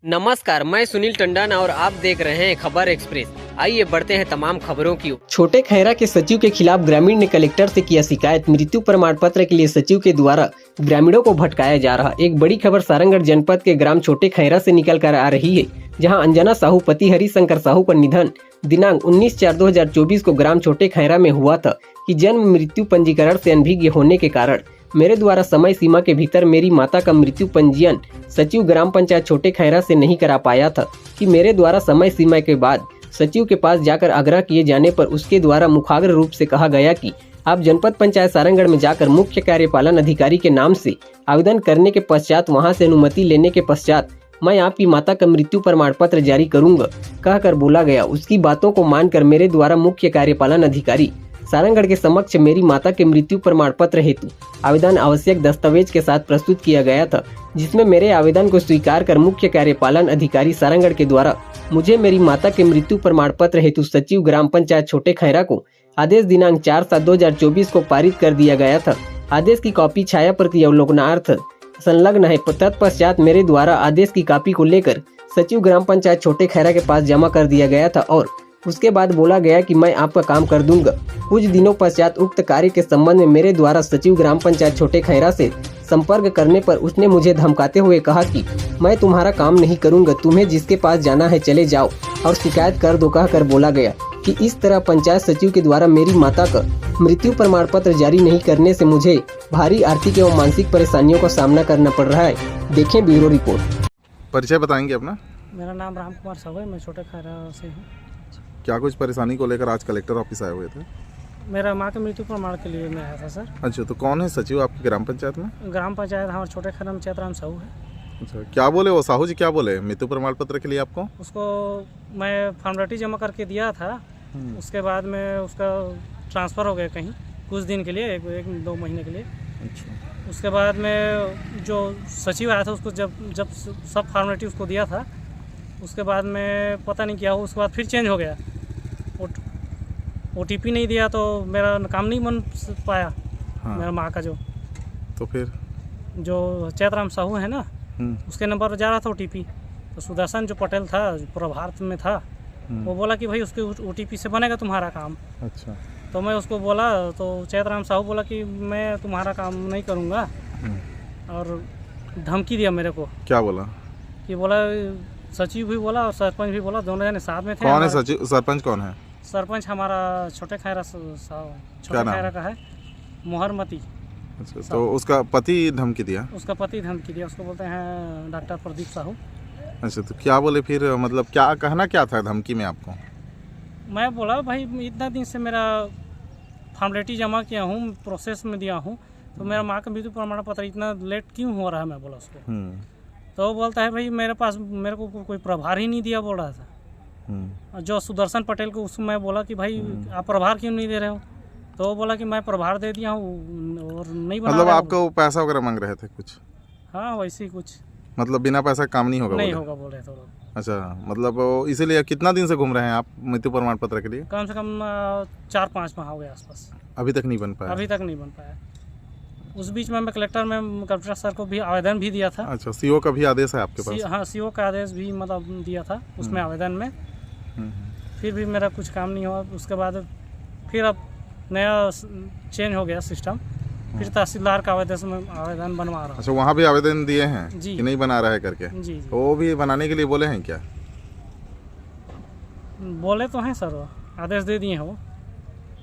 नमस्कार, मैं सुनील टंडन और आप देख रहे हैं खबर एक्सप्रेस। आइए बढ़ते हैं तमाम खबरों की ओर। छोटे खैरा के सचिव के खिलाफ ग्रामीण ने कलेक्टर से किया शिकायत। मृत्यु प्रमाण पत्र के लिए सचिव के द्वारा ग्रामीणों को भटकाया जा रहा। एक बड़ी खबर सारंगढ़ जनपद के ग्राम छोटे खैरा से निकल कर आ रही है, जहां अंजना साहू पति हरिशंकर साहू का निधन दिनांक 19/4/2024 को ग्राम छोटे खैरा में हुआ था कि जन्म मृत्यु पंजीकरण से अनभिज्ञ होने के कारण मेरे द्वारा समय सीमा के भीतर मेरी माता का मृत्यु पंजीयन सचिव ग्राम पंचायत छोटे खैरा से नहीं करा पाया था कि मेरे द्वारा समय सीमा के बाद सचिव के पास जाकर आग्रह किए जाने पर उसके द्वारा मुखाग्र रूप से कहा गया कि आप जनपद पंचायत सारंगढ़ में जाकर मुख्य कार्यपालन अधिकारी के नाम से आवेदन करने के पश्चात वहां से अनुमति लेने के पश्चात मैं आपकी माता का मृत्यु प्रमाण पत्र जारी करूंगा कहकर बोला गया। उसकी बातों को मानकर मेरे द्वारा मुख्य कार्यपालन अधिकारी सारंगढ़ के समक्ष मेरी माता के मृत्यु प्रमाण पत्र हेतु आवेदन आवश्यक दस्तावेज के साथ प्रस्तुत किया गया था, जिसमें मेरे आवेदन को स्वीकार कर मुख्य कार्यपालन अधिकारी सारंगढ़ के द्वारा मुझे मेरी माता के मृत्यु प्रमाण पत्र हेतु सचिव ग्राम पंचायत छोटे खैरा को आदेश दिनांक 4/7/2024 को पारित कर दिया गया था। आदेश की कॉपी छाया प्रति अवलोकनार्थ संलग्न है। तत्पश्चात मेरे द्वारा आदेश की कॉपी को लेकर सचिव ग्राम पंचायत छोटे खैरा के पास जमा कर दिया गया था और उसके बाद बोला गया कि मैं आपका काम कर दूंगा। कुछ दिनों पश्चात उक्त कार्य के संबंध में मेरे द्वारा सचिव ग्राम पंचायत छोटे खैरा से संपर्क करने पर उसने मुझे धमकाते हुए कहा कि मैं तुम्हारा काम नहीं करूंगा, तुम्हें जिसके पास जाना है चले जाओ और शिकायत कर दो कहकर बोला गया कि इस तरह पंचायत सचिव के द्वारा मेरी माता का मृत्यु प्रमाण पत्र जारी नहीं करने से मुझे भारी आर्थिक एवं मानसिक परेशानियों का सामना करना पड़ रहा है। देखें ब्यूरो रिपोर्ट। परिचय बताएंगे अपना? मेरा नाम राम कुमार साहू है, मैं छोटे खैरा से हूँ। क्या कुछ परेशानी को लेकर आज कलेक्टर ऑफिस आए हुए थे? मेरा माँ के मृत्यु प्रमाण के लिए मैं आया था सर। अच्छा, तो कौन है सचिव आपकी ग्राम पंचायत में? ग्राम पंचायत हमारे छोटे खैरा में चैतराम साहू है। अच्छा, क्या बोले वो साहू जी? क्या बोले मृत्यु प्रमाण पत्र के लिए आपको? उसको मैं फॉर्मेलिटी जमा करके दिया था, उसके बाद में उसका ट्रांसफ़र हो गया कहीं कुछ दिन के लिए, 1-2 महीने के लिए। अच्छा, उसके बाद में जो सचिव आया था उसको जब सब फॉर्मेलिटी उसको दिया था, उसके बाद में पता नहीं क्या हो, उसके बाद फिर चेंज हो गया। OTP नहीं दिया तो मेरा काम नहीं बन पाया। हाँ। मेरा माँ का तो फिर जो चैतराम साहू है ना, उसके नंबर पर जा रहा था OTP, तो सुदर्शन जो पटेल था जो प्रभार में था, वो बोला कि भाई उसके OTP से बनेगा तुम्हारा काम। अच्छा, तो मैं उसको बोला तो चैतराम साहू बोला कि मैं तुम्हारा काम नहीं करूँगा और धमकी दिया मेरे को। क्या बोला? कि बोला सचिव भी बोला और सरपंच भी बोला, दोनों जने साथ में थे। कौन है सचिव? सरपंच कौन है? सरपंच हमारा छोटे खैरा का है, मोहरमती। अच्छा, तो उसका पति धमकी दिया? उसका पति धमकी दिया, उसको बोलते हैं डॉक्टर प्रदीप साहू। अच्छा, तो क्या बोले फिर? मतलब क्या कहना क्या था धमकी में आपको? मैं बोला भाई इतना दिन से मेरा फॉर्मेलिटी जमा किया हूँ, प्रोसेस में दिया हूँ, तो मेरा माँ का मृत्यु प्रमाण पत्र इतना लेट क्यों हो रहा है, मैं बोला उसको। तो वो बोलता है भाई मेरे को कोई प्रभार ही नहीं दिया, बोल रहा था। जो सुदर्शन पटेल को उसमें मैं बोला कि भाई आप प्रभार क्यों नहीं दे रहे हो, तो वो बोला कि मैं प्रभार दे दिया हूँ और नहीं बना। मतलब आपको पैसा वगैरह मांग रहे थे कुछ? हाँ वैसे ही कुछ। मतलब बिना पैसा काम नहीं होगा? नहीं होगा बोल रहे थे लोग। अच्छा, मतलब इसीलिए कितना दिन से घूम रहे हैं आप मृत्यु प्रमाण पत्र के लिए? कम से कम 4-5 माह हो गए आसपास। अभी तक नहीं बन पाया? अभी तक नहीं बन पाया। उस बीच में मैं कलेक्टर सर को भी आवेदन भी दिया था। अच्छा, CO का भी आदेश है आपके पास? हाँ, CO का आदेश भी मतलब दिया था उसमें आवेदन में। फिर भी मेरा कुछ काम नहीं हुआ। उसके बाद फिर अब नया चेंज हो गया सिस्टम, फिर तहसीलदार का आवेदन बनवा रहा। अच्छा, वहाँ भी आवेदन दिए हैं जी कि नहीं बना रहा है करके? जी। तो वो भी बनाने के लिए बोले हैं क्या? बोले तो हैं सर, वो आदेश दे दिए हैं वो।